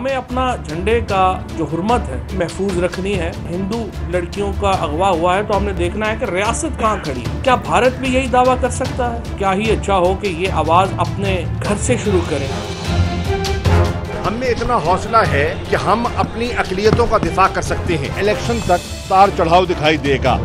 हमें अपना झंडे का जो हुर्मत है महफूज रखनी है। हिंदू लड़कियों का अगवा हुआ है तो हमने देखना है कि रियासत कहाँ खड़ी है। क्या भारत भी यही दावा कर सकता है? क्या ही अच्छा हो कि ये आवाज अपने घर से शुरू करें। हमें इतना हौसला है कि हम अपनी अक़लियतों का दिफा कर सकते हैं। इलेक्शन तक तार चढ़ाव दिखाई देगा।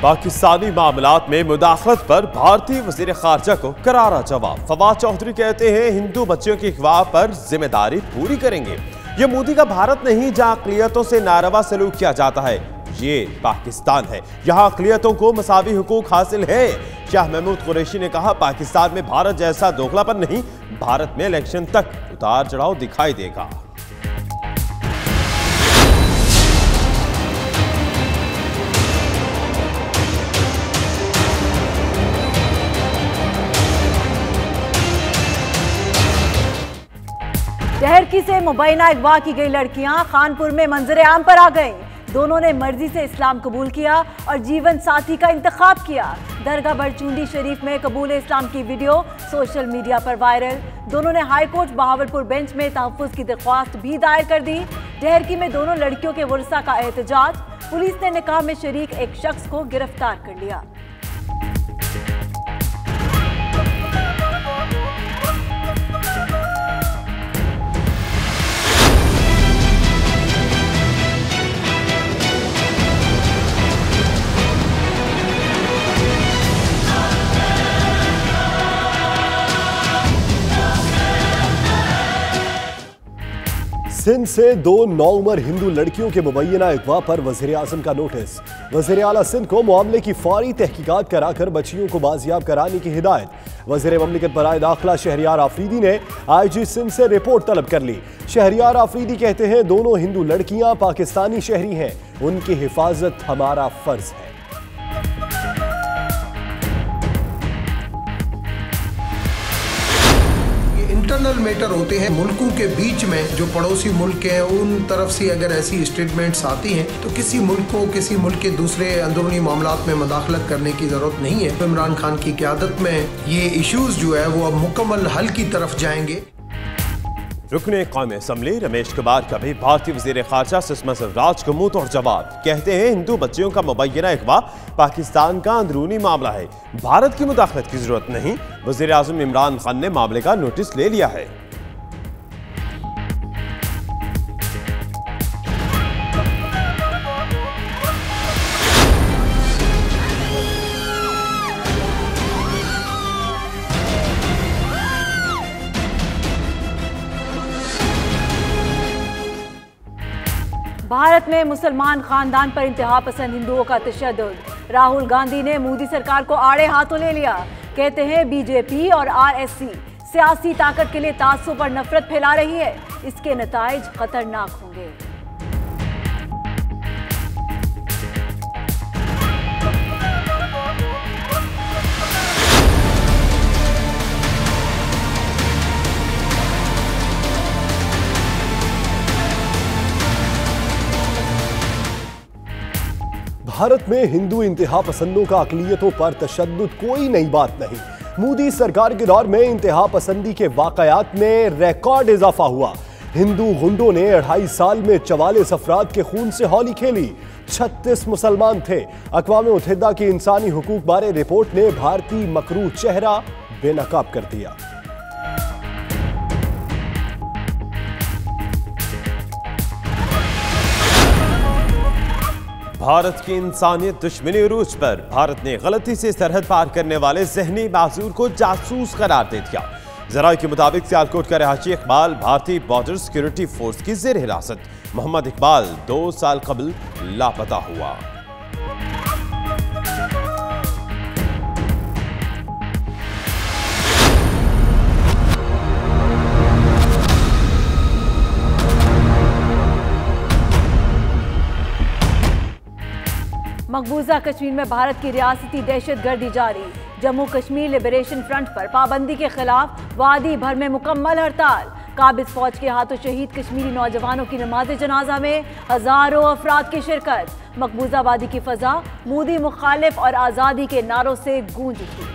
पाकिस्तानी मामलात में मुदाखलत पर भारतीय वज़ीर ख़ारजा को करारा जवाब। फवाद चौधरी कहते हैं हिंदू बच्चियों की अगवा पर जिम्मेदारी पूरी करेंगे। ये मोदी का भारत नहीं जहां अक़लियतों से नारवा सलूक किया जाता है, ये पाकिस्तान है। यहाँ अक़लियतों को मसावी हुकूक हासिल है। शाह महमूद कुरैशी ने कहा पाकिस्तान में भारत जैसा दोगलापन नहीं, भारत में इलेक्शन तक उतार चढ़ाव दिखाई देगा। डहरकी से मुबैना अगवा की गई लड़कियां खानपुर में मंजरे आम पर आ गईं। दोनों ने मर्जी से इस्लाम कबूल किया और जीवन साथी का इंतखाब किया। दरगाह बरचूंडी शरीफ में कबूल इस्लाम की वीडियो सोशल मीडिया पर वायरल। दोनों ने हाई कोर्ट बहावलपुर बेंच में तहफ़्फ़ुज़ की दरख्वास्त भी दायर कर दी। डहरकी में दोनों लड़कियों के वरसा का एहतजाज। पुलिस ने निकाह में शरीक एक शख्स को गिरफ्तार कर लिया। सिंध से 2 नौउम्र हिंदू लड़कियों के मुबैना अगवा पर वज़ीर आज़म का नोटिस। वज़ीर आला सिंध को मामले की फौरी तहकीकात कराकर बच्चियों को बाजियाब कराने की हिदायत। वज़ीर ममलिकत बराए दाखिला शहरियार आफरीदी ने IG सिंध से रिपोर्ट तलब कर ली। शहरियार आफरीदी कहते हैं दोनों हिंदू लड़कियां पाकिस्तानी शहरी हैं, उनकी हिफाजत हमारा फर्ज है। इंटरनल मैटर होते हैं मुल्कों के बीच में, जो पड़ोसी मुल्क हैं उन तरफ से अगर ऐसी स्टेटमेंट्स आती हैं तो किसी मुल्क को किसी मुल्क के दूसरे अंदरूनी मामलात में मुदाखलत करने की जरूरत नहीं है। इमरान खान की क़यादत में ये इश्यूज जो है वो अब मुकम्मल हल की तरफ जाएंगे। रुकने कौमी असम्बली रमेश कुमार का भी भारतीय वज़ीर ख़ारजा सुषमा स्वराज को मुंह तोड़ जवाब। कहते हैं हिंदू बच्चियों का मुबैना अगवा पाकिस्तान का अंदरूनी मामला है, भारत की मुदाखलत की जरूरत नहीं। वज़ीर आज़म इमरान खान ने मामले का नोटिस ले लिया है। भारत में मुसलमान खानदान पर इंतहा पसंद हिंदुओं का तशद्दुद। राहुल गांधी ने मोदी सरकार को आड़े हाथों ले लिया। कहते हैं बीजेपी और RSC सियासी ताकत के लिए तासुब पर नफरत फैला रही है, इसके नताइज खतरनाक होंगे। भारत में हिंदू इंतहा पसंदों का अक़लियतों पर तशद्दुद कोई नई बात नहीं। मोदी सरकार के दौर में इंतहा पसंदी के वाक़यात में रिकॉर्ड इजाफा हुआ। हिंदू गुंडों ने 2.5 साल में 44 अफराद के खून से होली खेली। 36 मुसलमान थे। अक़वाम मुत्तहिदा की इंसानी हुकूक बारे रिपोर्ट ने भारतीय मकरूह चेहरा बेनकाब कर दिया। भारत की इंसानियत दुश्मनी उरूज पर भारत ने गलती से सरहद पार करने वाले ज़हनी माजूर को जासूस करार दे दिया। ज़राए के मुताबिक सियालकोट का रहायशी इकबाल भारतीय बॉर्डर सिक्योरिटी फोर्स की ज़ेर हिरासत। मोहम्मद इकबाल 2 साल कबल लापता हुआ। मकबूजा कश्मीर में भारत की रियासती दहशतगर्दी जारी। जम्मू कश्मीर लिबरेशन फ्रंट पर पाबंदी के खिलाफ वादी भर में मुकम्मल हड़ताल। काबिज फौज के हाथों शहीद कश्मीरी नौजवानों की नमाज जनाजा में हजारों अफराद की शिरकत। मकबूजा वादी की फजा मोदी मुखालिफ और आज़ादी के नारों से गूंज उठी।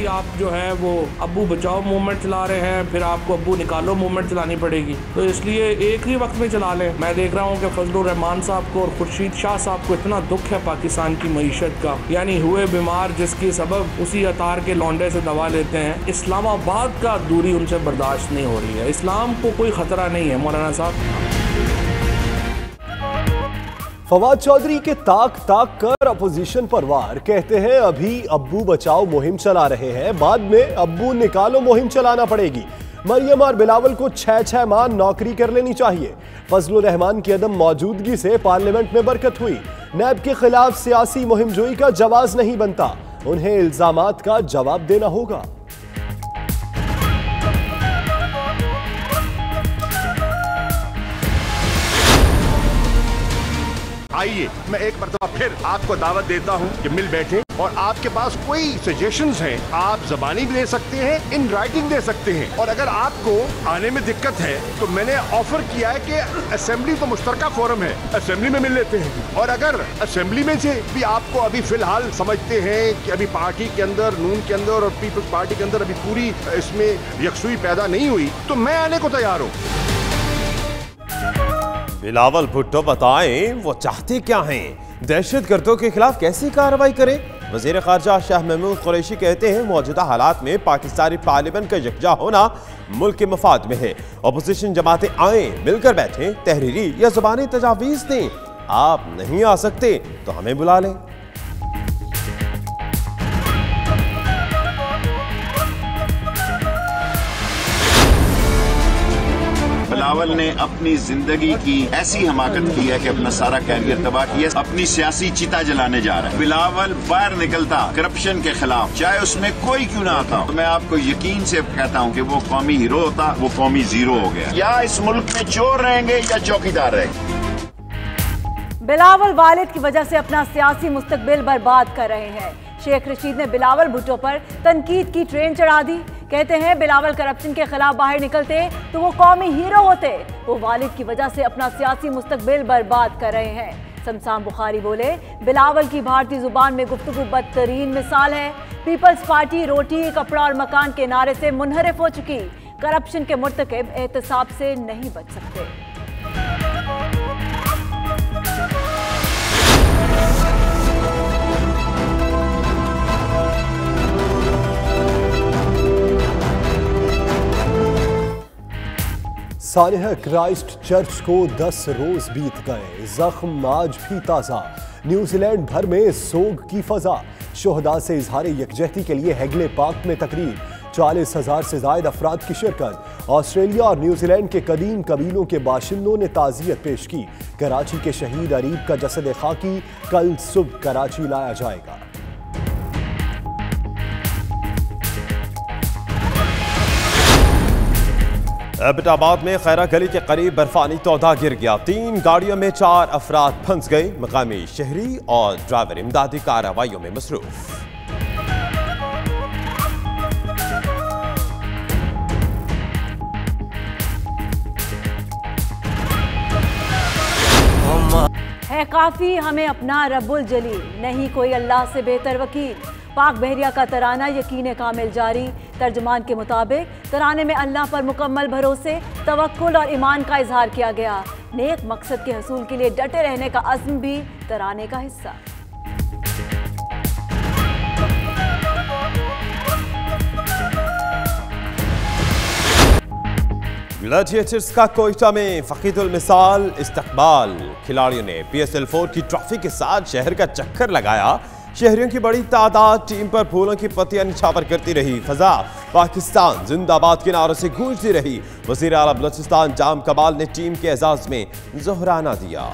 आप जो है वो अब्बू बचाओ मूवमेंट चला रहे हैं, फिर आपको अब्बू निकालो मूवमेंट चलानी पड़ेगी। तो इसलिए एक ही वक्त में चला लें। मैं देख रहा हूँ कि फजलुर रहमान साहब को और खुर्शीद शाह साहब को इतना दुख है पाकिस्तान की मईशत का, यानी हुए बीमार जिसकी सबब उसी अतार के लौंडे से दवा लेते हैं। इस्लामाबाद का दूरी उनसे बर्दाश्त नहीं हो रही है। इस्लाम को कोई खतरा नहीं है मौलाना साहब। फवाद चौधरी के ताक ताक कर अपोजिशन पर वार, कहते हैं अभी अब्बू बचाओ मुहिम चला रहे हैं, बाद में अब्बू निकालो मुहिम चलाना पड़ेगी। मरियम और बिलावल को 6 माह नौकरी कर लेनी चाहिए। फजलुर रहमान की अदम मौजूदगी से पार्लियामेंट में बरकत हुई। नैब के खिलाफ सियासी मुहिमजोई का जवाब नहीं बनता, उन्हें इल्जामात का जवाब देना होगा। आइए मैं एक मरतबा फिर आपको दावत देता हूं कि मिल बैठे और आपके पास कोई सजेशंस हैं, आप ज़बानी भी दे सकते हैं, इन राइटिंग दे सकते हैं। और अगर आपको आने में दिक्कत है तो मैंने ऑफर किया है कि असेंबली तो मुश्तरका फोरम है, असेंबली में मिल लेते हैं। और अगर असेंबली में से भी आपको अभी फिलहाल समझते हैं कि अभी पार्टी के अंदर, नून के अंदर और पीपल्स पार्टी के अंदर अभी पूरी इसमें यकसुई पैदा नहीं हुई, तो मैं आने को तैयार हूँ। बिलावल भुट्टो बताएं वो चाहते क्या हैं, दहशतगर्दों के खिलाफ कैसी कार्रवाई करें। वजीर खारजा शाह महमूद कुरैशी कहते हैं मौजूदा हालात में पाकिस्तानी पार्लियामेंट का यकजा होना मुल्क के मफाद में है। अपोजिशन जमातें आए, मिलकर बैठें, तहरीरी या ज़ुबानी तजावीज़ दें। आप नहीं आ सकते तो हमें बुला लें। बिलावल ने अपनी जिंदगी की ऐसी हमाकत की है कि अपना सारा कैरियर तबाह किया, अपनी सियासी चिता जलाने जा रहा है। बिलावल बाहर निकलता करप्शन के खिलाफ, चाहे उसमें कोई क्यों ना आता, तो मैं आपको यकीन से कहता हूँ कि वो कौमी हीरो होता, वो कौमी जीरो हो गया। या इस मुल्क में चोर रहेंगे या चौकीदार रहेंगे। बिलावल वालिद की वजह से अपना सियासी मुस्तकबिल बर्बाद कर रहे हैं। शेख रशीद ने बिलावल भुट्टो पर तनकीद की ट्रेन चढ़ा दी। कहते हैं बिलावल करप्शन के खिलाफ बाहर निकलते तो वो कौमी हीरो होते, वो वालिद की वजह से अपना सियासी मुस्तकबिल बर्बाद कर रहे हैं। शमशान बुखारी बोले बिलावल की भारतीय जुबान में गुफ्तगू बदतरीन मिसाल है। पीपल्स पार्टी रोटी कपड़ा और मकान के नारे से मुनहरिफ हो चुकी, करप्शन के मुर्तकिब एहतसाब से नहीं बच सकते। सानिया क्राइस्ट चर्च को 10 रोज बीत गए, जख्म आज भी ताज़ा। न्यूजीलैंड भर में सोग की फजा, शोहदा से इजहार यकजहती के लिए हैगले पार्क में तकरीर, 40,000 से ज्यादा अफराद की शिरकत। ऑस्ट्रेलिया और न्यूजीलैंड के कदीम कबीलों के बाशिंदों ने ताज़ियत पेश की। कराची के शहीद अरीब का जसद खाकी कल सुबह कराची लाया जाएगा। एबटाबाद में खैरा गली के करीब बर्फानी तौदा गिर गया, 3 गाड़ियों में 4 अफराद फंस गए। मकामी शहरी और ड्राइवर इमदादी कार्रवाइयों में मसरूफ। है काफी हमें अपना रब्बुल जलील, नहीं कोई अल्लाह से बेहतर वकील। पाक बहरिया का तराना यकीन कामिल जारी। तर्जुमान के मुताबिक तराने में अल्लाह पर मुकम्मल भरोसे, तवक्कुल और ईमान का इजहार किया गया। नेक मकसद के हसूल के लिए डटे रहने का अज़्म भी तराने का हिस्सा। ग्लैडिएटर्स का कोयटा में फकीदुल मिसाल इस्तकबाल। खिलाड़ियों ने PSL 4 की ट्रॉफी के साथ शहर का चक्कर लगाया। शहरियों की बड़ी तादाद टीम पर फूलों की पत्तियां निछावर करती रही। फजा पाकिस्तान जिंदाबाद के नारों से गूंजती रही। वज़ीर आला बलूचिस्तान जाम कमाल ने टीम के एजाज में ज़ोहराना दिया।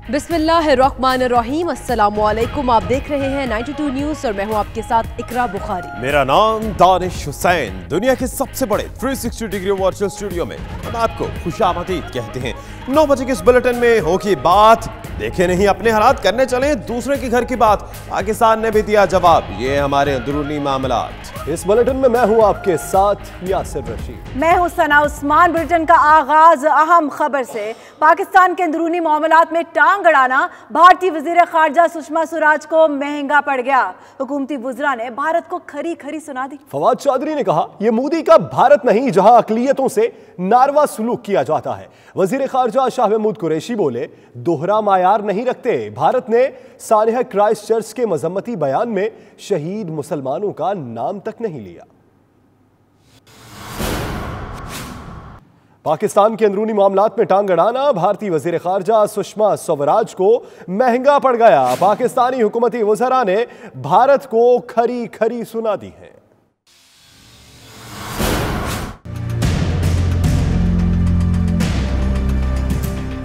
बिस्मिल्लाहिर्रहमानिर्रहीम, अस्सलामुअलैकुम। आप देख रहे हैं 92 न्यूज़ और मैं हूं आपके साथ इकरा बुखारी। मेरा नाम दानिश हुसैन। दुनिया के सबसे बड़े 360 डिग्री वर्चुअल स्टूडियो में हम आपको खुशामदीद कहते हैं। 9 बजे के इस बुलेटिन में हो की बात, देखे नहीं अपने हालात, करने चले दूसरे के घर की बात। पाकिस्तान ने भी दिया जवाब, ये हमारे अंदरूनी मामलात। इस बुलेटिन में मैं हूं आपके साथ यासिर रशीद। मैं हूं सना उस्मान। बुलेटिन का आगाज अहम खबर से। पाकिस्तान के अंदरूनी मामलात में टांग अड़ाना भारतीय वजीर खारजा सुषमा स्वराज को महंगा पड़ गया। हुकूमती वज़रा ने भारत को खरी खरी सुना दी। फवाद चौधरी ने कहा, यह मोदी का भारत नहीं जहां अकलियतों से नारवा सलूक किया जाता है। वजीर खारजा शाह महमूद कुरैशी बोले, दोहरा मायार नहीं रखते। भारत ने सानिया क्राइस्ट चर्च के मजम्मती बयान में शहीद मुसलमानों का नाम तक नहीं लिया। पाकिस्तान के अंदरूनी मामलात में टांग अड़ाना भारतीय वजीर खारजा सुषमा स्वराज को महंगा पड़ गया। पाकिस्तानी हुकूमती वज़रा ने भारत को खरी खरी सुना दी है।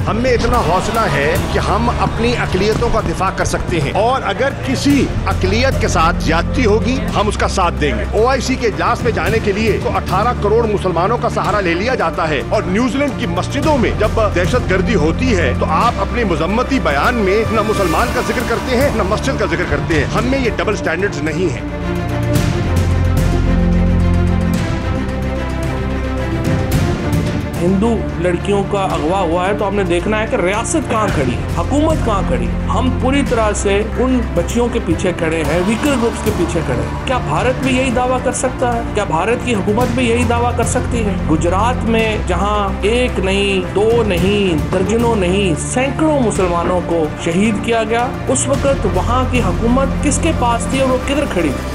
हमें इतना हौसला है कि हम अपनी अकलियतों का दिफा कर सकते हैं और अगर किसी अकलियत के साथ ज्यादती होगी हम उसका साथ देंगे। OIC के इजलास में जाने के लिए तो 18 करोड़ मुसलमानों का सहारा ले लिया जाता है और न्यूजीलैंड की मस्जिदों में जब दहशतगर्दी होती है तो आप अपने मुजम्मती बयान में न मुसलमान का जिक्र करते हैं न मस्जिद का जिक्र करते हैं। हमें ये डबल स्टैंडर्ड्स नहीं है। हिंदू लड़कियों का अगवा हुआ है तो हमने देखना है कि रियासत कहाँ खड़ी है, हुकूमत कहाँ खड़ी है। हम पूरी तरह से उन बच्चियों के पीछे खड़े हैं, वीकर ग्रुप्स के पीछे खड़े हैं। क्या भारत भी यही दावा कर सकता है? क्या भारत की हुकूमत भी यही दावा कर सकती है? गुजरात में जहाँ एक नहीं, दो नहीं, दर्जनों नहीं, सैकड़ों मुसलमानों को शहीद किया गया, उस वक्त वहाँ की हुकूमत किसके पास थी और वो किधर खड़ी थी?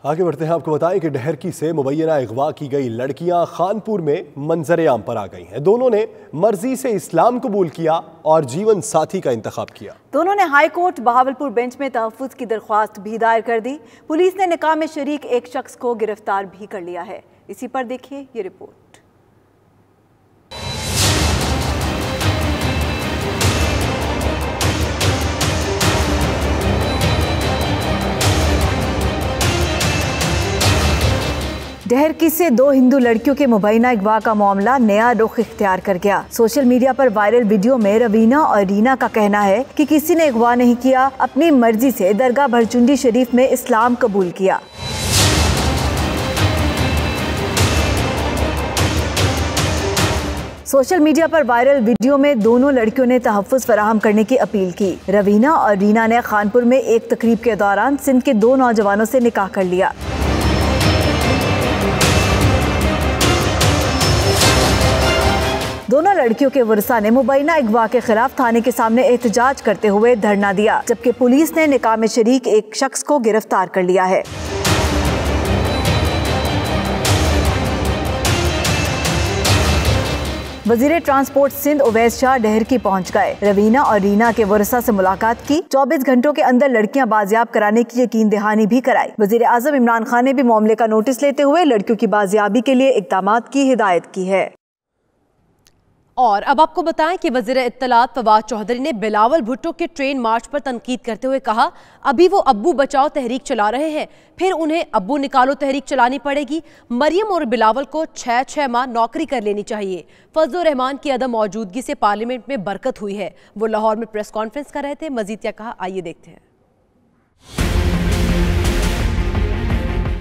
आगे बढ़ते हैं, आपको बताएं कि डहरकी से मुबैना अगवा की गई लड़कियां खानपुर में मंजर आम पर आ गई हैं। दोनों ने मर्जी से इस्लाम कबूल किया और जीवन साथी का इंतखाब किया। दोनों ने हाई कोर्ट बहावलपुर बेंच में तहफ्फुज की दरख्वास्त भी दायर कर दी। पुलिस ने निकाह में शरीक एक शख्स को गिरफ्तार भी कर लिया है। इसी पर देखिए ये रिपोर्ट। डहरकी से 2 हिंदू लड़कियों के मुबैना अगवा का मामला नया रुख इख्तियार कर गया। सोशल मीडिया पर वायरल वीडियो में रवीना और रीना का कहना है कि किसी ने अगवा नहीं किया, अपनी मर्जी से दरगाह भरचुंडी शरीफ में इस्लाम कबूल किया। सोशल मीडिया पर वायरल वीडियो में दोनों लड़कियों ने तहफ्फुज़ फराहम करने की अपील की। रवीना और रीना ने खानपुर में एक तकरीब के दौरान सिंध के 2 नौजवानों से निकाह कर लिया। दोनों लड़कियों के वर्सा ने मुबैना अगवा के खिलाफ थाने के सामने एहतजाज करते हुए धरना दिया, जबकि पुलिस ने निकाह में शरीक एक शख्स को गिरफ्तार कर लिया है। वजीर ट्रांसपोर्ट सिंध उवैस शाह डहरकी पहुंच गए। रवीना और रीना के वर्सा से मुलाकात की। 24 घंटों के अंदर लड़कियां बाजियाब कराने की यकीन दहानी भी कराई। वजीर आजम इमरान खान ने भी मामले का नोटिस लेते हुए लड़कियों की बाजियाबी के लिए इक़दामात की हिदायत की है। और अब आपको बताएं कि वज़ीर इत्तलात फवाद चौधरी ने बिलावल भुट्टो के ट्रेन मार्च पर तनकीद करते हुए कहा, अभी वो अब्बू बचाओ तहरीक चला रहे हैं, फिर उन्हें अब्बू निकालो तहरीक चलानी पड़ेगी। मरियम और बिलावल को 6 माह नौकरी कर लेनी चाहिए। फजलुर रहमान की अदम मौजूदगी से पार्लियामेंट में बरकत हुई है। वो लाहौर में प्रेस कॉन्फ्रेंस कर रहे थे। मजीद क्या कहा, आइए देखते हैं।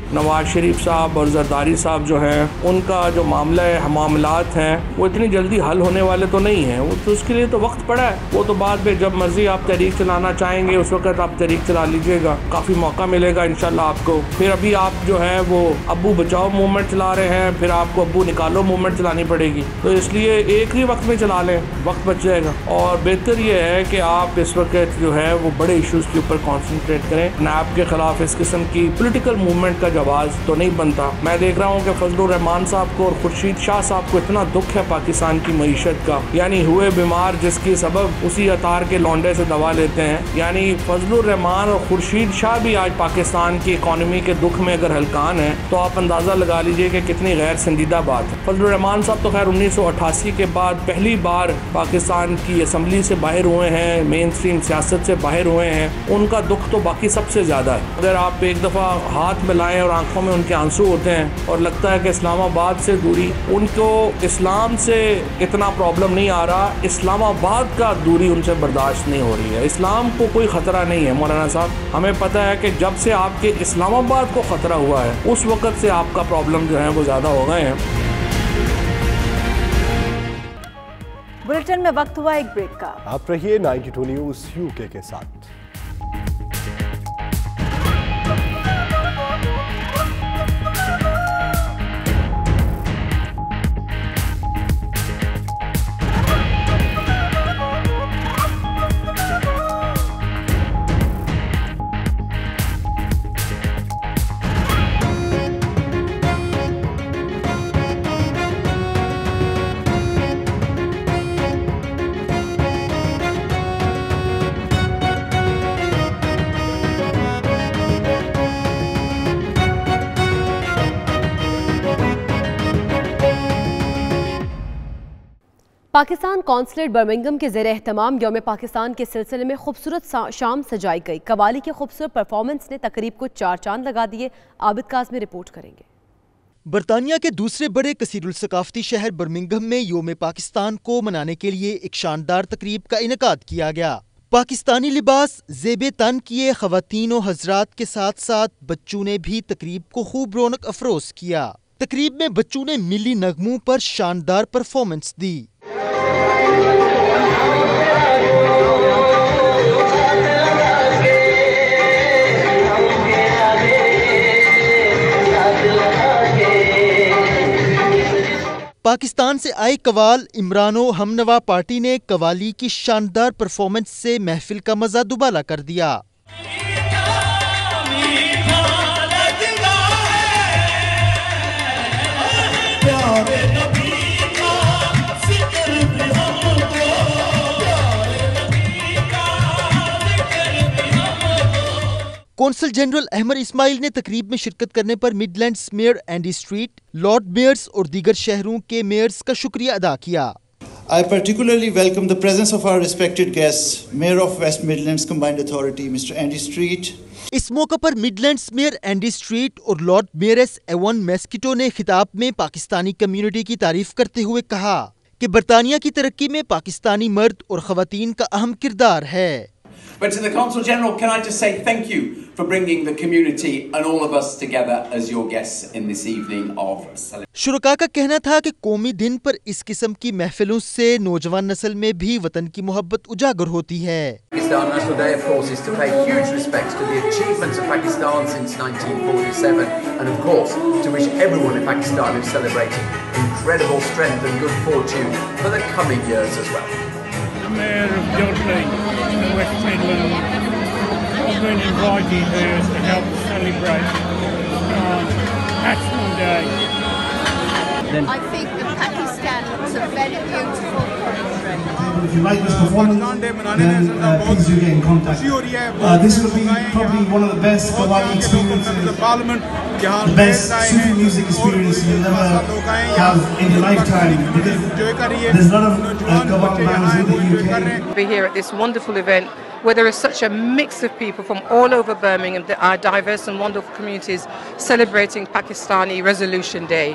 नवाज शरीफ साहब और जरदारी साहब जो हैं, उनका जो मामलात हैं वो इतनी जल्दी हल होने वाले तो नहीं हैं। वो तो उसके लिए तो वक्त पड़ा है। वो तो बाद में जब मर्जी आप तहरीक चलाना चाहेंगे उस वक्त आप तहरीक चला लीजिएगा, काफ़ी मौका मिलेगा इंशाल्लाह आपको। फिर अभी आप जो है वो अब्बू बचाओ मूवमेंट चला रहे हैं, फिर आपको अब्बू निकालो मूवमेंट चलानी पड़ेगी। तो इसलिए एक ही वक्त में चला लें, वक्त बच जाएगा। और बेहतर ये है कि आप इस वक्त जो है वो बड़े इशूज़ के ऊपर कॉन्सेंट्रेट करें। नैब के खिलाफ इस किस्म की पोलिटिकल मूवमेंट का एक आवाज़ तो नहीं बनता। मैं देख रहा हूँ कि फजलुर रहमान साहब को और खुर्शीद शाह साहब को इतना दुख है पाकिस्तान की मईशत का, यानी हुए बीमार जिसकी सबब उसी अतार के लौंडे से दवा लेते हैं। यानी फजलुर रहमान और खुर्शीद शाह भी आज पाकिस्तान की इकॉनमी के दुख में अगर हलकान है तो आप अंदाज़ा लगा लीजिए कि कितनी गैर संजीदा बात है। फजलुर रहमान साहब तो खैर 1988 के बाद पहली बार पाकिस्तान की असम्बली से बाहर हुए हैं, मेन स्ट्रीम सियासत से बाहर हुए हैं, उनका दुख तो बाकी सबसे ज़्यादा है। अगर आप एक दफ़ा हाथ मिलाएं और आंखों में उनके आंसू होते हैं और लगता है कि इस्लामाबाद से दूरी, उनको इस्लाम से इतना प्रॉब्लम नहीं आ रहा, इस्लामाबाद का दूरी उनसे बर्दाश्त नहीं हो रही है। इस्लाम को कोई ख़तरा नहीं है मौलाना साहब, हमें पता है कि जब से आपके इस्लामाबाद को ख़तरा हुआ है उस वक़्त से आपका प्रॉब्लम जो है वो ज़्यादा हो गए हैं। बुलेटिन में वक्त हुआ एक ब्रेक का। आप रहिए 92 न्यूज़ यूके के साथ। पाकिस्तान कौंसलेट बर्मिंघम के ज़ेरे एहतमाम यौम पाकिस्तान के सिलसिले में खूबसूरत शाम सजाई गई। कवाली की खूबसूरत परफॉर्मेंस ने तकरीब को 4 चांद लगा दिए। आबिद काज़मी रिपोर्ट करेंगे। बरतानिया के दूसरे बड़े कसीरुल सकाफती शहर बर्मिंघम में यौम पाकिस्तान को मनाने के लिए एक शानदार तकरीब का इनेकाद किया गया। पाकिस्तानी लिबास ज़ेबे तन किए ख़वातीन व हज़रात के साथ साथ बच्चों ने भी तकरीब को खूब रौनक अफरोज किया। तकरीब में बच्चों ने मिली नगमों पर शानदार परफॉर्मेंस दी। पाकिस्तान से आए कवाल इमरानो हमनवा पार्टी ने कवाली की शानदार परफॉर्मेंस से महफिल का मजा दुबाला कर दिया। कौंसल जनरल अहमद इस्माइल ने तकरीब में शिरकत करने पर Midlands mayor Andy Street, lord mayors और दीगर शहरों के मेयर्स का शुक्रिया अदा किया। I particularly welcome the presence of our respected guest, Mayor of West Midlands Combined Authority, Mr. Andy Street. इस मौके पर मिडलैंड्स मेयर एंडी स्ट्रीट और लॉर्ड मेयर्स एवन मेस्किटो ने खिताब में पाकिस्तानी कम्युनिटी की तारीफ करते हुए कहा कि बरतानिया की तरक्की में पाकिस्तानी मर्द और ख़वातीन का अहम किरदार है। But to the Consul General, can I just say thank you for bringing the community and all of us together as your guests in this evening of celebration. शुरका का कहना था कि कौमी दिन पर इस किस्म की महफिलों से नौजवान नस्ल में भी वतन की मोहब्बत उजागर होती है। Pakistan National Day, of course, is to pay huge respects to the achievements of Pakistan since 1947, and of course to wish everyone in Pakistan who's celebrating incredible strength and good fortune for the coming years as well. Mayor of Dudley in the West Midlands, I've been invited here to help celebrate National Day. I think that Pakistan looks a very beautiful country. If you like this performance, then please do get in contact. This will be probably one of the best Qawwali experiences, the best Sufi music experience you'll ever have in your lifetime, because there's a lot of Qawwali bands in the UK. We're here at this wonderful event where there is such a mix of people from all over Birmingham, our diverse and wonderful communities celebrating Pakistani Resolution Day.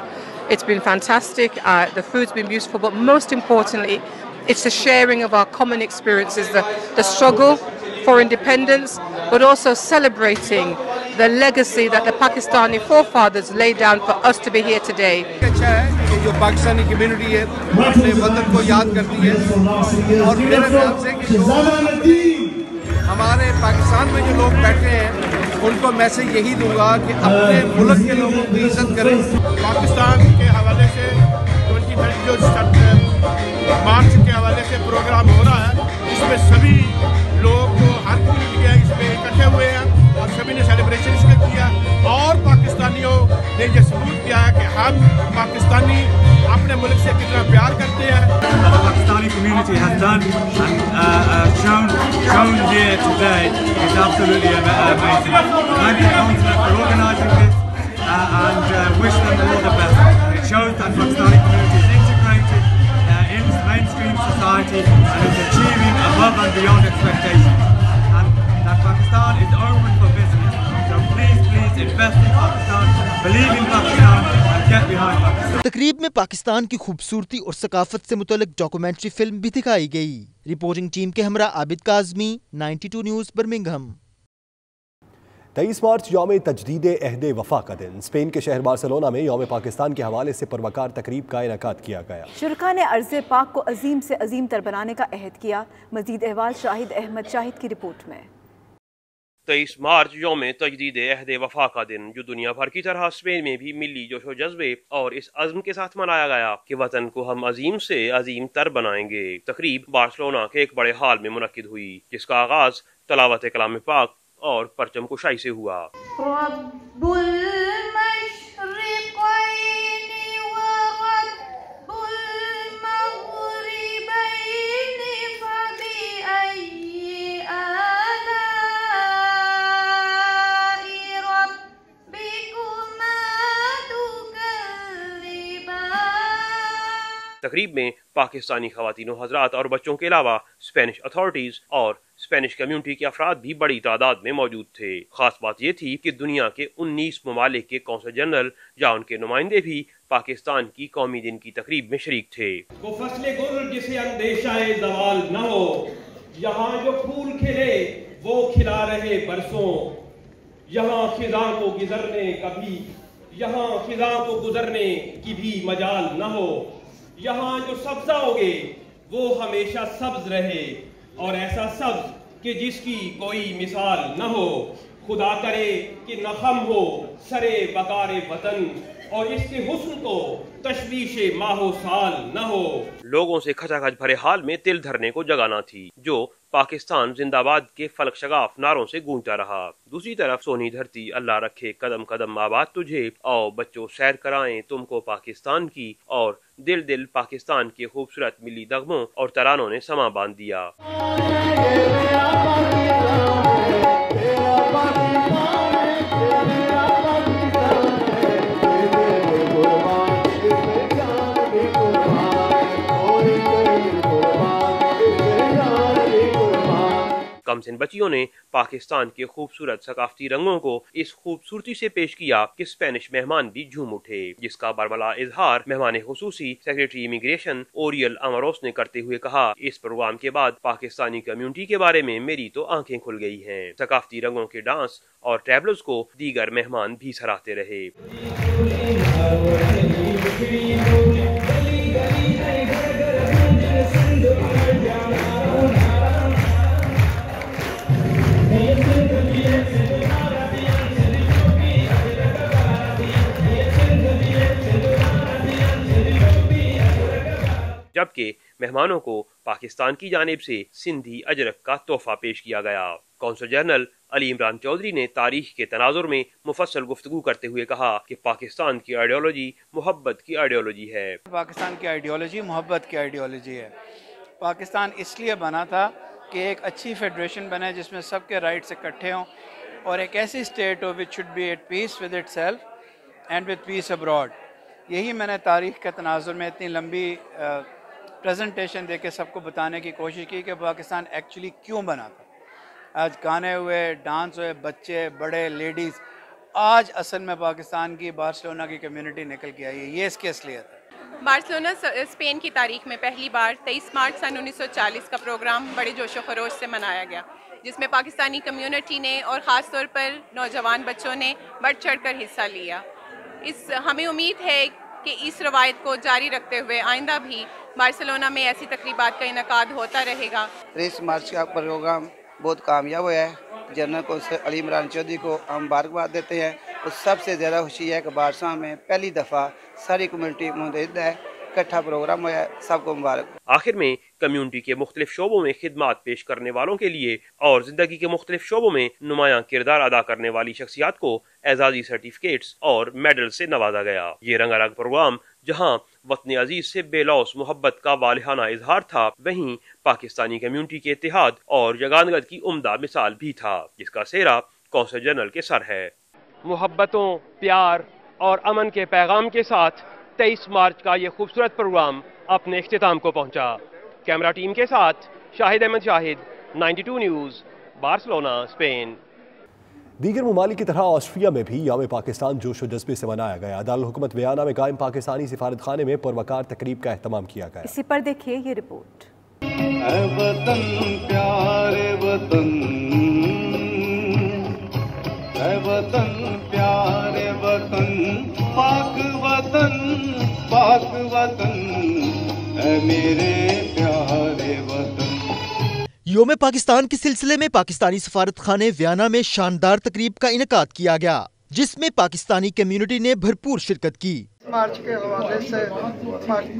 It's been fantastic, the food's been beautiful, but most importantly, it's the sharing of our common experiences, the struggle for independence, but also celebrating the legacy that the Pakistani forefathers laid down for us to be here today. जो Pakistani community है अपने वतन को याद करती है और मेरे ख्याल से कि हमारे पाकिस्तान में जो लोग बैठे हैं उनको मैसेज यही दूंगा कि अपने मुल्क के लोगों की इज्जत करें। पाकिस्तान के हवाले से 2030 जो मार्च के हवाले से प्रोग्राम हो रहा है, इसमें सभी लोग हर कम्युनिटी इसमें इकट्ठे हुए हैं और सभी ने सेलिब्रेशन इसका किया और पाकिस्तानी हर पाकिस्तानी अपने मुल्क से कितना प्यार करते हैं। Pakistani community has done and shown here today is absolutely amazing. Thank the consulate for organising this and wish them all the best. It shows that Pakistani community is integrated in mainstream society and is achieving above and beyond expectations. And that Pakistan is open for business. So please invest in Pakistan, believe in Pakistan and get behind Pakistan. तकरीब में पाकिस्तान की खूबसूरती और सकाफत से मुतल्लिक documentary film भी दिखाई गई। Reporting team के हमरा आबिद काज़मी, 92 न्यूज़ बर्मिंघम। 23 मार्च यौम तजदीद अहद वफा का दिन। स्पेन के शहर बार्सिलोना में यौम पाकिस्तान के हवाले से परवकार तकरीब का इनेकाद किया गया। शुरका ने अर्ज़ पाक को अजीम से अजीम तर बनाने का अहद किया। मजीद अहवाल शाहिद अहमद शाहिद की रिपोर्ट में। 23 मार्च यौम तजदीद अहद वफा का दिन, जो दुनिया भर की तरह स्पेन में भी मिली जोशो जज्बे और इस अज़्म के साथ मनाया गया कि वतन को हम अजीम से अजीम तर बनाएंगे। तकरीब बार्सिलोना के एक बड़े हाल में मुनक्किद हुई, जिसका आगाज तलावत कलाम पाक और परचम कुशाई से हुआ। तकरीब में पाकिस्तानी खवातीनो हजरात और बच्चों के अलावा स्पेनिश अथॉरिटीज और स्पेनिश कम्युनिटी के अफराद भी बड़ी तादाद में मौजूद थे। खास बात यह थी कि दुनिया के 19 ममालिक के कौंसल जनरल या उनके नुमाइंदे भी पाकिस्तान की कौमी दिन की तकरीब में शरीक थे। वो फसले गुल जिसे अंदेशाए ज़वाल न हो, यहाँ जो फूल खिले वो खिला रहे बरसों, यहाँ खिज़ा को गुजरने की भी मजाल न हो, यहाँ जो सब्जा उगे वो हमेशा सब्ज रहे और ऐसा सब्ज कि जिसकी कोई मिसाल न हो। खुदा करे कि नखम हो सरे बकारे वतन और इसके हुस्न को तशवीशे माहो साल न हो। लोगों से खचाखच भरे हाल में तिल धरने को जगह न थी, जो पाकिस्तान जिंदाबाद के फलक शगाफ नारों से गूंजता रहा। दूसरी तरफ सोनी धरती अल्लाह रखे कदम कदम आबाद तुझे, आओ बच्चों सैर कराएं तुमको पाकिस्तान की, और दिल दिल पाकिस्तान के खूबसूरत मिली नगमों और तरानों ने समा बांध दिया। कमसिन बच्चियों ने पाकिस्तान के खूबसूरत सकाफती रंगों को इस खूबसूरती से पेश किया कि स्पेनिश मेहमान भी झूम उठे, जिसका बरमला इजहार मेहमान खुसूसी सेक्रेटरी इमिग्रेशन ओरियल अमरोस ने करते हुए कहा, इस प्रोग्राम के बाद पाकिस्तानी कम्युनिटी के बारे में मेरी तो आंखें खुल गई हैं। सकाफती रंगों के डांस और टैबलोस को दीगर मेहमान भी सराहते रहे। जबकि मेहमानों को पाकिस्तान की जानिब से सिंधी अजरक का तोहफा पेश किया गया। कौंसल जनरल अली इमरान चौधरी ने तारीख के तनाजुर में मुफस्सल गुफ्तगू करते हुए कहा कि पाकिस्तान की आइडियोलॉजी मोहब्बत की आइडियोलॉजी है। पाकिस्तान की आइडियोलॉजी मोहब्बत की आइडियोलॉजी है। पाकिस्तान इसलिए बना था कि एक अच्छी फेडरेशन बने जिसमें सबके राइट्स इकट्ठे हों और एक ऐसी स्टेट हो which should be at peace with itself and with peace abroad. यही मैंने तारीख के तनाजुर में इतनी लंबी प्रेजेंटेशन दे के सबको बताने की कोशिश की कि पाकिस्तान एक्चुअली क्यों बना था। आज गाने हुए, डांस हुए, बच्चे बड़े, लेडीज़, आज असल में पाकिस्तान की बार्सिलोना की कम्युनिटी निकल के आई है। ये इसकी असलियत है। बार्सिलोना स्पेन की तारीख में पहली बार 23 मार्च सन 1940 का प्रोग्राम बड़े जोशो खरोश से मनाया गया, जिसमें पाकिस्तानी कम्युनिटी ने और ख़ास तौर पर नौजवान बच्चों ने बढ़ चढ़ कर हिस्सा लिया। हमें उम्मीद है कि इस रवायत को जारी रखते हुए आइंदा भी बार्सिलोना में ऐसी तकरीबात का इनकाद होता रहेगा। 23 मार्च का प्रोग्राम बहुत कामयाब हुआ है। जनरल कौंसल अली इमरान चौधरी को हम मुबारकबाद देते हैं और सबसे ज़्यादा खुशी है कि बार्सिलोना में पहली दफ़ा सारी कम्युनिटी मौजूद है इकट्ठा प्रोग्राम हुआ, सबको मुबारक। आखिर में कम्युनिटी के मुख्तलिफ शोबों में खिदमात पेश करने वालों के लिए और जिंदगी के मुख्तलिफ शोबों में नुमायां किरदार अदा करने वाली शख्सियात को एजाजी सर्टिफिकेट्स और मेडल से नवाजा गया। ये रंगारंग प्रोग्राम जहां वतन अजीज से बेलौस मोहब्बत का वालिहाना इजहार था, वहीं पाकिस्तानी कम्युनिटी के इत्तेहाद और यगानगत की उम्दा मिसाल भी था, जिसका सेहरा कौंसल जनरल के सर है। मोहब्बतों, प्यार और अमन के पैगाम के साथ 23 मार्च का ये खूबसूरत प्रोग्राम अपने इख्तिताम को पहुंचा। कैमरा टीम के साथ Shahid Ahmed Shahid, 92 news, Barcelona, Spain. दीगर ममालिक की तरह ऑस्ट्रिया में भी यौम पाकिस्तान जोशो जज्बे से मनाया गया। दारुल हुकूमत वियना में कायम पाकिस्तानी सिफारत खाने में पुरवकार तकरीब का एहतमाम किया गया। इसी पर देखिए ये रिपोर्ट। ऐ वतन प्यारे वतन, ऐ वतन प्यारे वतन, पाक वतन, पाक वतन, ऐ मेरे प्यारे वतन। योम पाकिस्तान के सिलसिले में पाकिस्तानी सफारत खाने वियना में शानदार तकरीब का इनेकाद किया गया, जिसमें पाकिस्तानी कम्युनिटी ने भरपूर शिरकत की। मार्च के हवाले से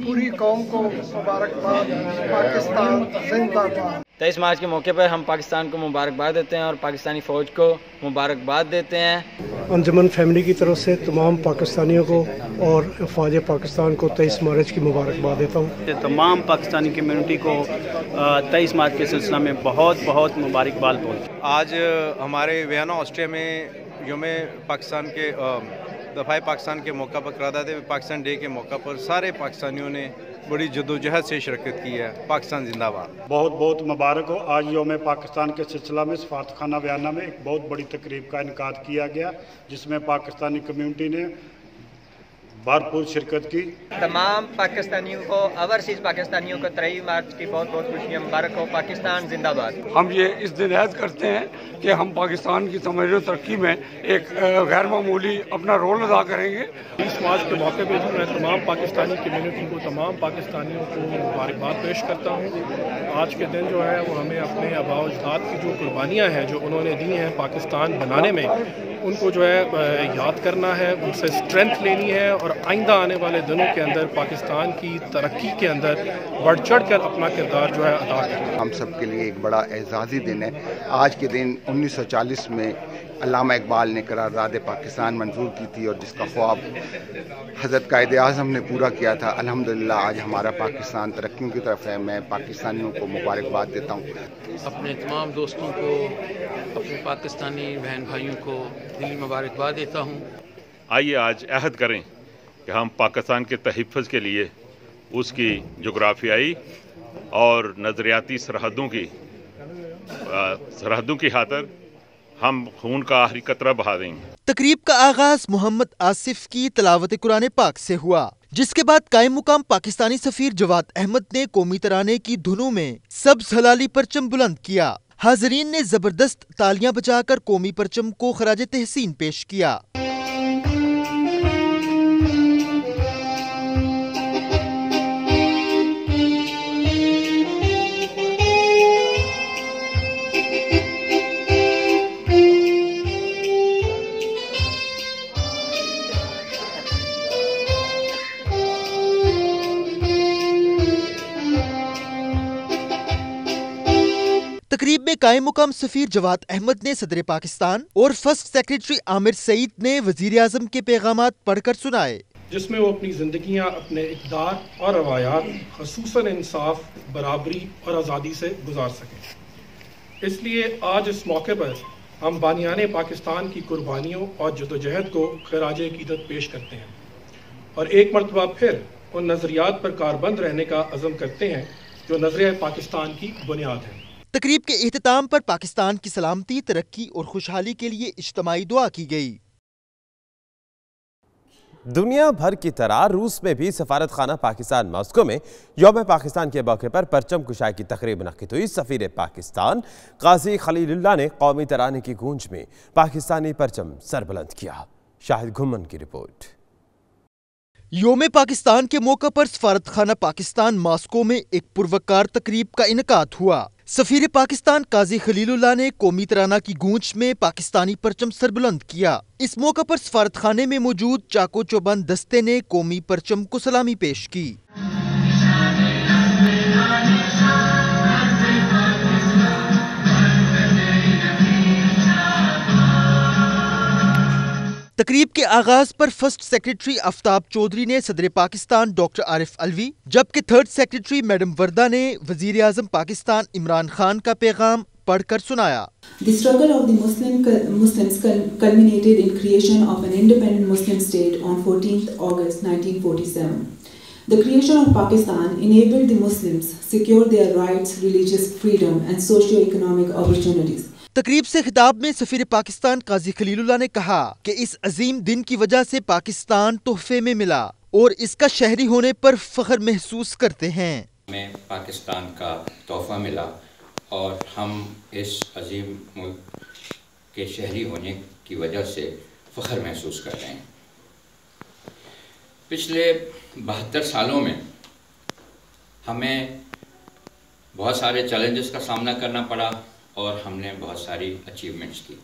पूरी कौम को मुबारकबाद, पाकिस्तान जिंदाबाद। 23 मार्च के मौके पर हम पाकिस्तान को मुबारकबाद देते हैं और पाकिस्तानी फ़ौज को मुबारकबाद देते हैं। अंजुमन फैमिली की तरफ से तमाम पाकिस्तानियों को और फ़ौज पाकिस्तान को 23 मार्च की मुबारकबाद देता हूँ। तमाम पाकिस्तानी कम्युनिटी को 23 मार्च के सिलसिला में बहुत बहुत मुबारकबाद बोलते हैं। आज हमारे वियना ऑस्ट्रिया में योम पाकिस्तान के दफ़ाए पाकिस्तान के मौका पर करारदाद पाकिस्तान डे के मौका पर सारे पाकिस्तानियों ने बड़ी जद्दोजहद से शिरकत की है। पाकिस्तान जिंदाबाद। बहुत बहुत मुबारक हो। आज योम पाकिस्तान के सिलसिला में सफारतखाना वियना में एक बहुत बड़ी तकरीब का इनेकाद किया गया, जिसमें पाकिस्तानी कम्युनिटी ने भरपूर शिरकत की। तमाम पाकिस्तानियों को, ओवरसीज पाकिस्तानियों को 23 मार्च की बहुत बहुत खुशियाँ मुबारक हो। पाकिस्तान जिंदाबाद। हम ये इस दिन याद करते हैं कि हम पाकिस्तान की तमरीर तरक्की में एक गैर मामूली अपना रोल अदा करेंगे। 20 मार्च के मौके पर मैं तमाम पाकिस्तानी कम्युनिटी को, तमाम पाकिस्तानियों को मुबारकबाद पेश करता हूँ। आज के दिन जो है वो हमें अपने आबा अजदाद की जो कुर्बानियाँ हैं जो उन्होंने दी हैं पाकिस्तान बनाने में, उनको जो है याद करना है, उनसे स्ट्रेंथ लेनी है और आइंदा आने वाले दिनों के अंदर पाकिस्तान की तरक्की के अंदर बढ़ चढ़ कर अपना किरदार जो है अदा करना। हम सब के लिए एक बड़ा एजाज़ी दिन है। आज के दिन 1940 में अल्लामा इकबाल ने करारदाद पाकिस्तान मंजूर की थी और जिसका ख्वाब हज़रत कायद आज़म ने पूरा किया था। अल्हम्दुलिल्लाह आज हमारा पाकिस्तान तरक्कियों की तरफ है। मैं पाकिस्तानियों को मुबारकबाद देता हूँ। अपने तमाम दोस्तों को, अपने पाकिस्तानी बहन भाइयों को दिली मुबारकबाद देता हूँ। आइए आज अहद करें कि हम पाकिस्तान के तहफ़्फ़ुज़ के लिए उसकी जोग्राफियाई और नज़रियाती सरहदों की खातिर हम खून का आखिरी कतरा बहा देंगे। तकरीब का आगाज मोहम्मद आसिफ की तिलावत कुरान पाक से हुआ, जिसके बाद कायम मुकाम पाकिस्तानी सफीर जवाद अहमद ने कौमी तराने की धुनों में सब्ज हलाली परचम बुलंद किया। हाजरीन ने जबरदस्त तालियां बजाकर कौमी परचम को खराज तहसीन पेश किया। तकरीब में कायम मुकाम सफीर जवाद अहमद ने सदर पाकिस्तान और फर्स्ट सेक्रेटरी आमिर सईद ने वजीर आजम के पैगामात पढ़कर सुनाए, जिसमें वो अपनी जिंदगियां अपने इक़दार और रवायात, खसूसन इंसाफ, बराबरी और आज़ादी से गुजार सकें। इसलिए आज इस मौके पर हम बानियाने पाकिस्तान की कुर्बानियों और जदोजहद को खराज अकीदत पेश करते हैं और एक मरतबा फिर उन नज़रियात पर कारबंद रहने का अज़म करते हैं जो नज़रिया पाकिस्तान की बुनियाद है। तकरीब के इख्तिताम पर पाकिस्तान की सलामती, तरक्की और खुशहाली के लिए इज्तिमाई दुआ की गई। दुनिया भर की तरह रूस में भी सफारत खाना पाकिस्तान मॉस्को में यौम पाकिस्तान के मौके पर परचम कुशाई की तकरीब मुनक्किद हुई। सफीर पाकिस्तान काजी खलीलुल्लाह ने कौमी तराने की गूंज में पाकिस्तानी परचम सरबुलंद किया। शाहिद घुमन की रिपोर्ट। यौम पाकिस्तान के मौके पर सफारत खाना पाकिस्तान मॉस्को में एक पुरवकार तकरीब का इनेकाद हुआ, सफीर पाकिस्तान काजी खलीलुल्लाह ने कौमी तराना की गूंज में पाकिस्तानी परचम सरबुलंद किया। इस मौका पर सफारत खाने में मौजूद चाको चौबंद दस्ते ने कौमी परचम को सलामी पेश की। तकरीब के आगाज पर फर्स्ट सेक्रेटरी आफ्ताब चौधरी ने सदर पाकिस्तान डॉक्टर आरिफ अलवी, जबकि थर्ड सेक्रेटरी मैडम वर्दा ने वजीर आजम पाकिस्तान इमरान खान का पैगाम पढ़कर सुनाया। The struggle of the Muslims culminated in creation of an independent Muslim state on 14th August 1947. The creation of Pakistan enabled the Muslims secure their rights, religious freedom and socio-economic opportunities. तकरीब से खिताब में सफीर पाकिस्तान काजी खलीलुल्लाह ने कहा कि इस अजीम दिन की वजह से पाकिस्तान तोहफे में मिला और इसका शहरी होने पर फख्र महसूस करते हैं। हमें पाकिस्तान का तोहफा मिला और हम इस अजीम मुल्क के शहरी होने की वजह से फख्र महसूस कर रहे हैं। पिछले 72 सालों में हमें बहुत सारे चैलेंजेस का सामना करना पड़ा और हमने बहुत सारी अचीवमेंट्स की।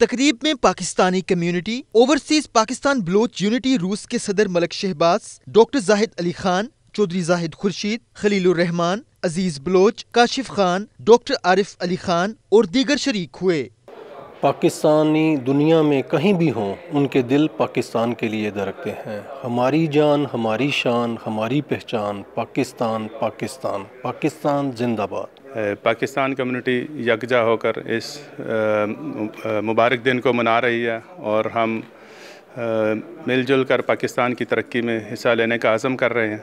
तकरीब में Pakistani community, overseas Pakistan Baloch unity रूस के सदर मलक शहबाज, डॉक्टर जाहिद अली खान, चौधरी जाहिद खुर्शीद, खलीलुर रहमान, अजीज बलोच, काशिफ खान, डॉक्टर आरिफ अली खान और दीगर शरीक हुए। पाकिस्तानी दुनिया में कहीं भी हों, उनके दिल पाकिस्तान के लिए धड़कते हैं। हमारी जान, हमारी शान, हमारी पहचान, पाकिस्तान पाकिस्तान पाकिस्तान जिंदाबाद। पाकिस्तान कम्युनिटी यकजा होकर इस मुबारक दिन को मना रही है और हम मिलजुल कर पाकिस्तान की तरक्की में हिस्सा लेने का आज़म कर रहे हैं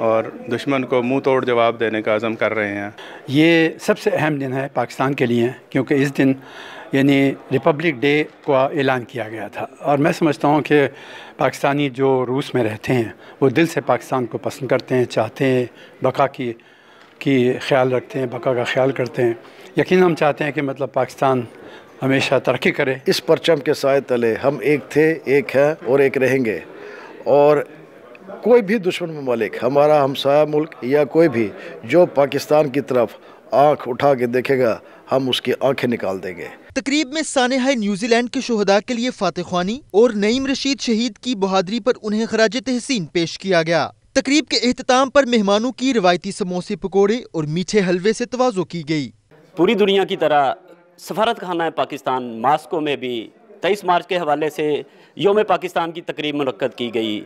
और दुश्मन को मुंह तोड़ जवाब देने का आज़म कर रहे हैं। ये सबसे अहम दिन है पाकिस्तान के लिए, क्योंकि इस दिन यानी रिपब्लिक डे का ऐलान किया गया था और मैं समझता हूँ कि पाकिस्तानी जो रूस में रहते हैं वो दिल से पाकिस्तान को पसंद करते हैं, चाहते हैं बका की ख्याल रखते हैं, बका का ख्याल करते हैं। यकीन हम चाहते हैं कि मतलब पाकिस्तान हमेशा तरक्की करे। इस परचम के साए तले हम एक थे, एक हैं और एक रहेंगे और कोई भी दुश्मन ममालिक, हमारा हमसाया मुल्क या कोई भी जो पाकिस्तान की तरफ आंख उठा के देखेगा, हम उसकी आंखें निकाल देंगे। तकरीब में सानेहाय न्यूजीलैंड के शोहदा के लिए फातह ख्वानी और नईम रशीद शहीद की बहादुरी पर उन्हें खराज तहसीन पेश किया गया। तकरीब के एहतताम पर मेहमानों की रवायती समोसे, पकोड़े और मीठे हलवे से तवाज़ो की गई। पूरी दुनिया की तरह सफारत खाना पाकिस्तान मास्को में भी 23 मार्च के हवाले से योम पाकिस्तान की तकरीब मुनक्कद की गई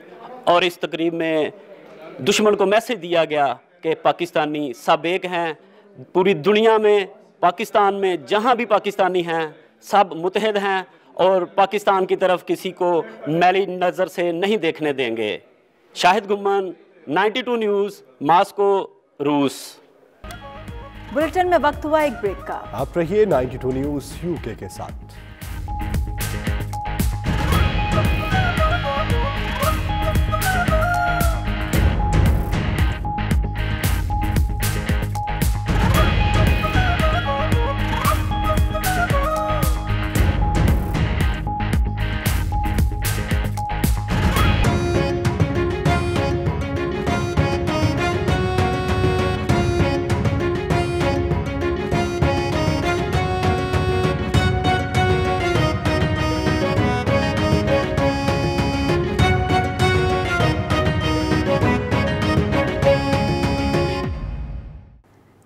और इस तकरीब में दुश्मन को मैसेज दिया गया कि पाकिस्तानी सब एक हैं। पूरी दुनिया में, पाकिस्तान में जहाँ भी पाकिस्तानी हैं सब मुतहद हैं और पाकिस्तान की तरफ किसी को मैली नज़र से नहीं देखने देंगे। शाहिद गुम्मन, 92 न्यूज़, मास्को, रूस। बुलेटिन में वक्त हुआ एक ब्रेक का। आप रहिए 92 न्यूज़ यूके के साथ।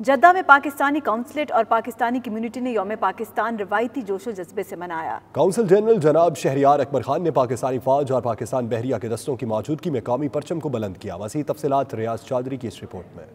जद्दा में पाकिस्तानी काउंसलेट और पाकिस्तानी कम्युनिटी ने यौम पाकिस्तान रवायती जोशो जज्बे से मनाया। काउंसिल जनरल जनाब शहरियार अकबर खान ने पाकिस्तानी फौज और पाकिस्तान बहरिया के दस्तों की मौजूदगी में कौमी परचम को बुलंद किया। वसी तफसीलात रियाज चौधरी की इस रिपोर्ट में।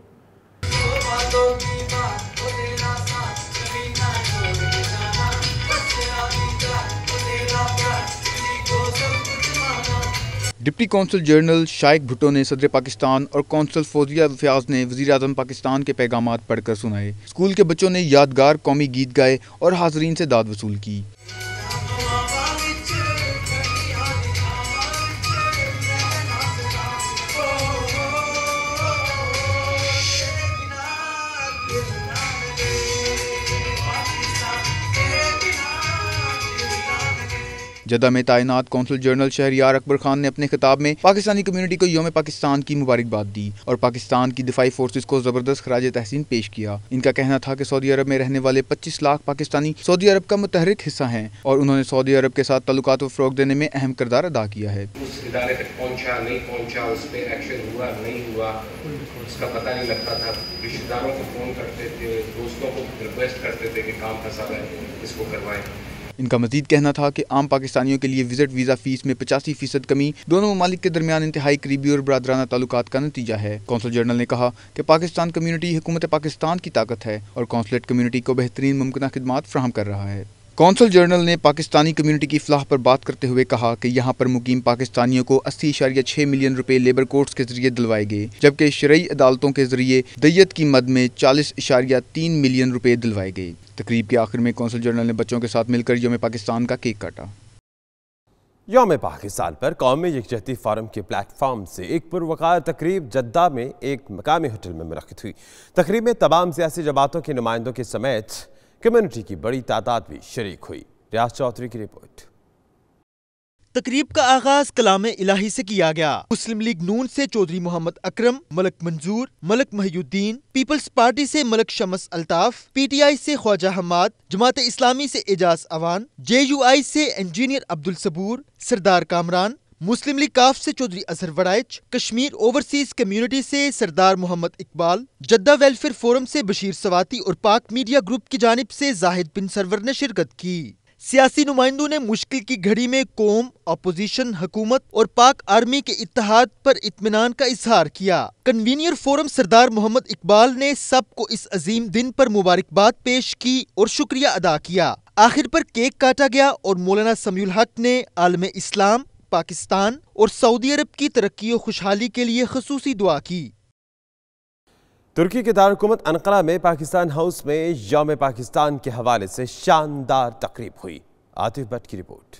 डिप्टी कौंसल जनरल शाइक भुट्टो ने सदर पाकिस्तान और कौंसल फौजिया फयाज ने वज़ीर आज़म पाकिस्तान के पैगामात पढ़कर सुनाए। स्कूल के बच्चों ने यादगार कौमी गीत गाए और हाज़रीन से दाद वसूल की। जद्दा में तैनात कौंसल जनरल शहरियार अकबर खान ने अपने खिताब में पाकिस्तानी कम्युनिटी को यौम पाकिस्तान की मुबारकबाद दी और पाकिस्तान की दिफाई फोर्सेज को जबरदस्त खराज तहसीन पेश किया। इनका कहना था कि सऊदी अरब में रहने वाले 25 लाख पाकिस्तानी सऊदी अरब का मुतहरिक हिस्सा हैं और उन्होंने सऊदी अरब के साथ ताल्लुकात को फ़रोग़ देने में अहम किरदार अदा किया है। उस इदारे तक पहुँचा नहीं पहुँचा, उस पर एक्शन हुआ नहीं हुआ, उसका पता नहीं लगता था। रिश्तेदारों को फ़ोन करते थे, दोस्तों को रिक्वेस्ट करते थे कि काम फंसा है, इसको करवाएं। इनका मजीद कहना था कि आम पाकिस्तानियों के लिए विजिट वीज़ा फीस में 85% कमी दोनों ममालिक के दरमियान इंतहाई करीबी और बरादराना ताल्लुकात का नतीजा है। कौंसल जनरल ने कहा कि पाकिस्तान कम्युनिटी हुकूमत पाकिस्तान की ताकत है और कौंसलेट कम्युनिटी को बेहतरीन मुमकिन खिदमात फराहम कर रहा है। कौंसल जनरल ने पाकिस्तानी कम्युनिटी की फलाह पर बात करते हुए कहा कि यहाँ पर मुकीम पाकिस्तानियों को 80.6 मिलियन रुपए लेबर कोर्ट्स के जरिए दिलवाए गए, जबकि शरई अदालतों के जरिए दैयत की मद में 40.3 मिलियन रुपए दिलवाए गए। तकरीब के आखिर में कौंसल जनरल ने बच्चों के साथ मिलकर यौम पाकिस्तान का केक काटा। यौम पाकिस्तान पर कौमी यकजहती फोरम के प्लेटफॉर्म से एक पुरवकार तकरीब जद्दा में एक मकामी होटल में मुनक्किद हुई। तकरीब में तमाम सियासी जमातों के नुमाइंदों के समेत कम्युनिटी की बड़ी तादाद भी शरीक हुई। रियाज चौधरी की रिपोर्ट। तकरीब का आगाज कलाम इलाही से किया गया। मुस्लिम लीग नून से चौधरी मोहम्मद अकरम, मलक मंजूर, मलक महियुद्दीन, पीपल्स पार्टी से मलक शमस अल्ताफ, पीटीआई से ख्वाजा हमाद, जमात इस्लामी से एजाज अवान, जेयूआई से इंजीनियर अब्दुल सबूर, सरदार कामरान, मुस्लिम लीग काफ से चौधरी अजहर वड़ाइच, कश्मीर ओवरसीज कम्युनिटी से सरदार मोहम्मद इकबाल, जद्दा वेलफेयर फोरम से बशीर सवाती और पाक मीडिया ग्रुप की जानिब से जाहिद बिन सरवर ने शिरकत की। सियासी नुमाइंदों ने मुश्किल की घड़ी में कौम, अपोजिशन, हुकूमत और पाक आर्मी के इत्तेहाद पर इत्मीनान का इजहार किया। कन्वीनियर फोरम सरदार मोहम्मद इकबाल ने सबको इस अजीम दिन पर मुबारकबाद पेश की और शुक्रिया अदा किया। आखिर पर केक काटा गया और मौलाना समीउल हक ने आलम इस्लाम, पाकिस्तान और सऊदी अरब की तरक्की और खुशहाली के लिए खसूसी दुआ की। तुर्की के दारुल-हुकूमत अनकरा में पाकिस्तान हाउस में यौम पाकिस्तान के हवाले से शानदार तकरीब हुई। आतिफ भट्ट की रिपोर्ट।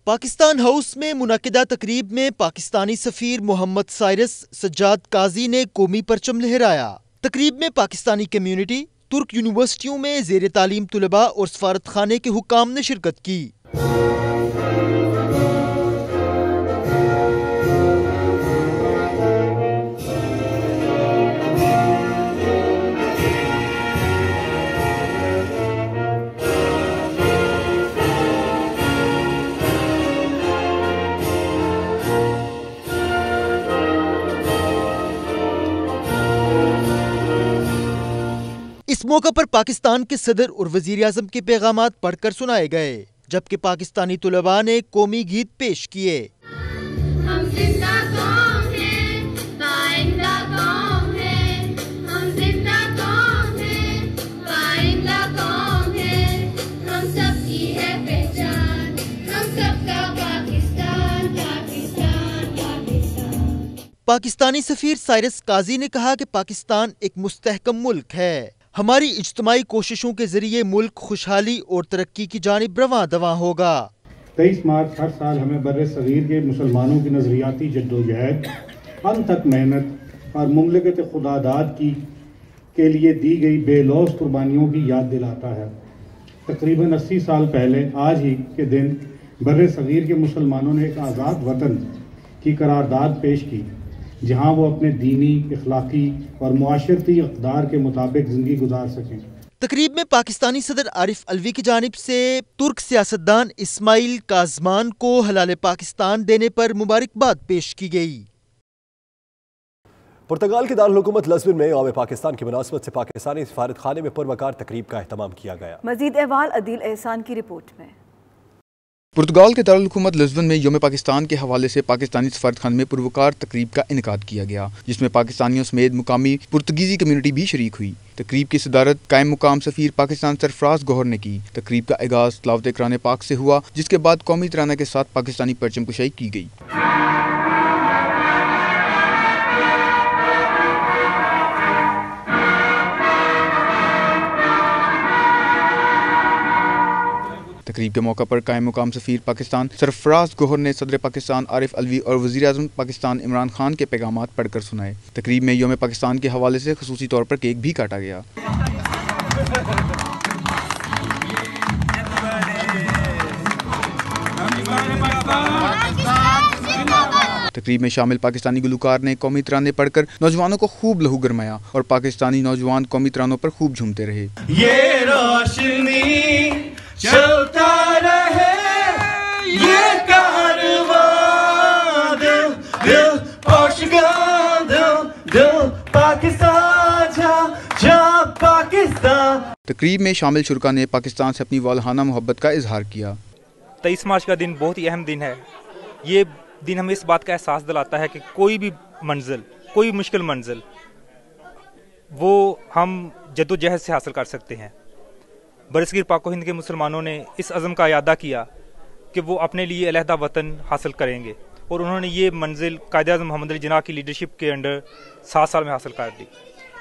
पाकिस्तान हाउस में मुनक्किदा तकरीब में पाकिस्तानी सफीर मोहम्मद साइरस सज्जाद काजी ने कौमी परचम लहराया। तकरीब में पाकिस्तानी कम्युनिटी, तुर्क यूनिवर्सिटियों में जेर तालीम तुलबा और सफारत खाने के हुक्काम ने शिरकत की। इस मौका पर पाकिस्तान के सदर और वजीर आजम के पैगामात पढ़कर सुनाए गए, जबकि पाकिस्तानी तुलबा ने कौमी गीत पेश किए। पाकिस्तानी सफीर साइरस काजी ने कहा कि पाकिस्तान एक मुस्तहकम मुल्क है। हमारी इज्तिमाई कोशिशों के जरिए मुल्क खुशहाली और तरक्की की जानिब रवां दवां होगा। 23 मार्च हर साल हमें बर्रे सगीर के मुसलमानों की नजरियाती जद्दोजहद, अनथक मेहनत और मुमलिकत खुदादाद की के लिए दी गई बेलौस कुर्बानियों की याद दिलाता है। तकरीबन 80 साल पहले आज ही के दिन बर्रे सगीर के मुसलमानों ने एक आज़ाद वतन की करारदाद पेश की, जहां वो अपने दीनी, इखलाकी और मुआशरती इक़दार के मुताबिक ज़िंदगी गुजार सकें। तकरीब में पाकिस्तानी सदर आरिफ अलवी की जानिब से तुर्क सियासतदान इस्माइल काज़मान को हलाल पाकिस्तान देने पर मुबारकबाद पेश की गई। पुर्तगाल के दारुल हुकूमत लिस्बन में यौम पाकिस्तान की मुनासबत से पाकिस्तानी सफारत खाने में पुरवकार तकरीब का एहतमाम किया गया। मजीद अहवाल अदील एहसान की रिपोर्ट में। पुर्तगाल के दारुल हुकूमत लिस्बन में यौम पाकिस्तान के हवाले से पाकिस्तानी सफारतखाने में पुरवकार तकरीब का इनेकाद किया गया, जिसमें पाकिस्तानियों समेत मुकामी पुर्तगीजी कम्युनिटी भी शरीक हुई। तकरीब की सदारत कायम मुकाम सफीर पाकिस्तान सरफराज गौहर ने की। तकरीब का आगाज तिलावत कुरान पाक से हुआ, जिसके बाद कौमी तराना के साथ पाकिस्तानी परचम कुशाई की गई। तकरीब के मौका पर कायम मुकाम सफीर पाकिस्तान सरफराज गौहर ने सदर पाकिस्तान आरिफ अलवी और वज़ीर आज़म पाकिस्तान इमरान खान के पैगामात पढ़कर सुनाए। तकरीब में यौम पाकिस्तान के हवाले से खुसूसी तौर पर केक भी काटा गया। तकरीब में शामिल पाकिस्तानी गुलकार ने कौमी तराने पढ़कर नौजवानों को खूब लहू गरमाया और पाकिस्तानी नौजवान कौमी तरानों पर खूब झूमते रहे। ये रोशनी चलता रहे, ये कारवां दिल दिल पोर्चुगल दिल दिल पाकिस्तान जा पाकिस्तान। तकरीब में शामिल शुरका ने पाकिस्तान से अपनी वालहाना मोहब्बत का इजहार किया। 23 मार्च का दिन बहुत ही अहम दिन है। ये दिन हमें इस बात का एहसास दिलाता है कि कोई भी मंजिल, कोई मुश्किल मंजिल, वो हम जद्दोजहद से हासिल कर सकते हैं। बरसगीर पाको हिंद के मुसलमानों ने इस अज़म का इरादा किया कि वो अपने लिए अलहदा वतन हासिल करेंगे और उन्होंने ये मंजिल कायद-ए-आज़म मोहम्मद अली जिन्नाह की लीडरशिप के अंडर 7 साल में हासिल कर दी।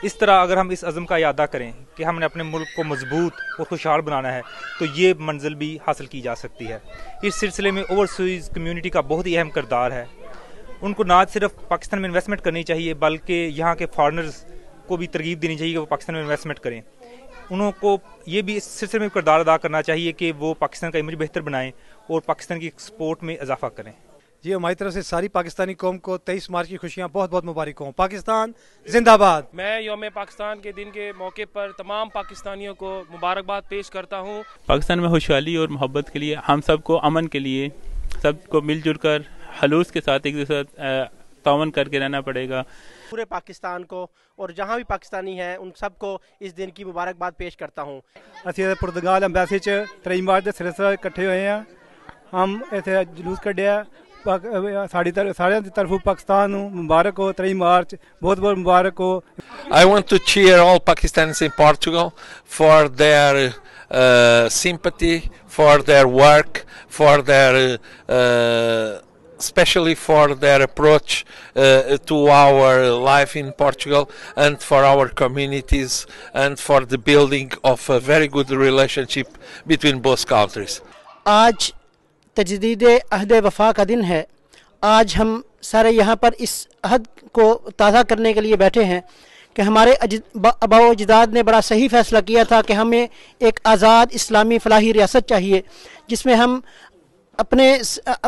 इस तरह अगर हम इस अज़म का इरादा करें कि हमने अपने मुल्क को मजबूत और खुशहाल बनाना है तो ये मंजिल भी हासिल की जा सकती है। इस सिलसिले में ओवरसीज़ कम्यूनिटी का बहुत ही अहम किरदार है। उनको ना सिर्फ पाकिस्तान में इन्वेस्टमेंट करनी चाहिए बल्कि यहाँ के फॉरेनर्स को भी तरगीब देनी चाहिए कि वो पाकिस्तान में इन्वेस्टमेंट करें। उनको ये भी इस सिलसिले में किरदार अदा करना चाहिए कि वो पाकिस्तान का इमेज बेहतर बनाएं और पाकिस्तान की एक्सपोर्ट में इजाफा करें। जी, हमारी तरफ से सारी पाकिस्तानी कौम को 23 मार्च की खुशियाँ बहुत बहुत मुबारक हों। पाकिस्तान जिंदाबाद। मैं यौम पाकिस्तान के दिन के मौके पर तमाम पाकिस्तानियों को मुबारकबाद पेश करता हूँ। पाकिस्तान में खुशहाली और मोहब्बत के लिए, हम सबको अमन के लिए, सबको मिलजुल कर हलूस के साथ एक दूसरे तावन करके रहना पड़ेगा। पूरे पाकिस्तान को और जहाँ भी पाकिस्तानी हैं उन सबको इस दिन की मुबारकबाद पेश करता हूँ। ਅਸੀਂ ਪੁਰਤਗਾਲ ਐਮਬੈਸੀ 'ਚ 23 ਮਾਰਚ ਦੇ ਸਿਲਸਿਲੇ ਇਕੱਠੇ ਹੋਏ ਹਾਂ। ਹਮ ਇੱਥੇ ਜਲੂਸ ਕੱਢਿਆ। ਸਾਰਿਆਂ ਦੀ ਤਰਫੋਂ ਪਾਕਿਸਤਾਨ ਨੂੰ ਮੁਬਾਰਕ ਹੋ। 23 ਮਾਰਚ ਬਹੁਤ ਬਹੁਤ ਮੁਬਾਰਕ ਹੋ। I want to cheer all Pakistanis in Portugal for their sympathy, for their work, for their especially for their approach to our life in Portugal and for our communities and for the building of a very good relationship between both countries. आज तजदीद अहद वफा का दिन है। आज हम सारे यहाँ पर इस अहद को ताज़ा करने के लिए बैठे हैं कि हमारे आबाओ अजदाद ने बड़ा सही फैसला किया था कि हमें एक आज़ाद इस्लामी फलाही रियासत चाहिए जिसमें हम अपने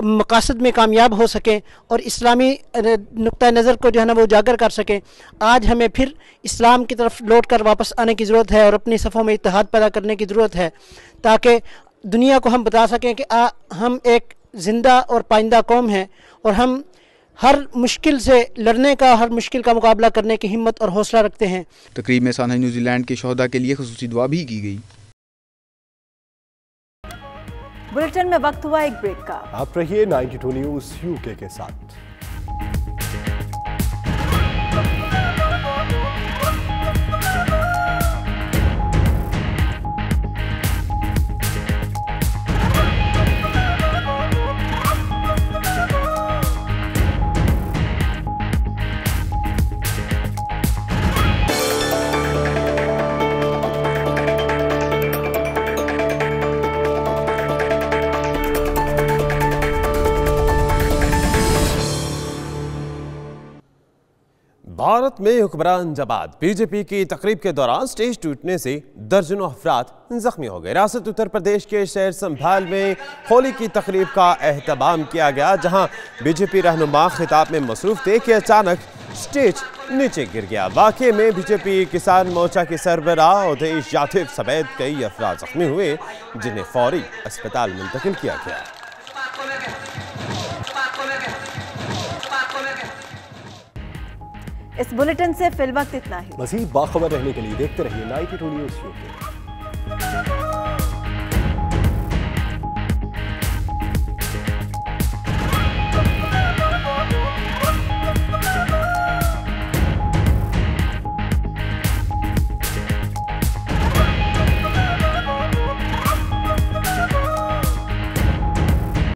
मकासद में कामयाब हो सकें और इस्लामी नुक्ता नज़र को जो है ना वो उजागर कर सकें। आज हमें फिर इस्लाम की तरफ लौट कर वापस आने की ज़रूरत है और अपनी सफ़ों में इत्तेहाद पैदा करने की ज़रूरत है ताकि दुनिया को हम बता सकें कि हम एक ज़िंदा और पाइंदा कौम हैं और हम हर मुश्किल से लड़ने का, हर मुश्किल का मुकाबला करने की हिम्मत और हौसला रखते हैं। तकरीब में सानहा न्यूजीलैंड के शोहदा के लिए खुसूसी दुआ भी की गई। बुलेटिन में वक्त हुआ एक ब्रेक का। आप रहिए 92 न्यूज़ यूके के साथ। भारत में हुक्मरान जमात बीजेपी की तकरीब के दौरान स्टेज टूटने से दर्जनों अफराद जख्मी हो गए। रियासत उत्तर प्रदेश के शहर संभाल में होली की तकरीब का एहतमाम किया गया, जहां बीजेपी रहनुमा खिताब में मसरूफ थे कि अचानक स्टेज नीचे गिर गया। वाकये में बीजेपी किसान मोर्चा के सरबराह उदेश यादव समेत कई अफराद जख्मी हुए, जिन्हें फौरी अस्पताल मुंतकिल किया गया। इस बुलेटिन से फिलवक्त इतना ही। मज़ीद बाखबर रहने के लिए देखते रहिए 92 न्यूज़ यूके।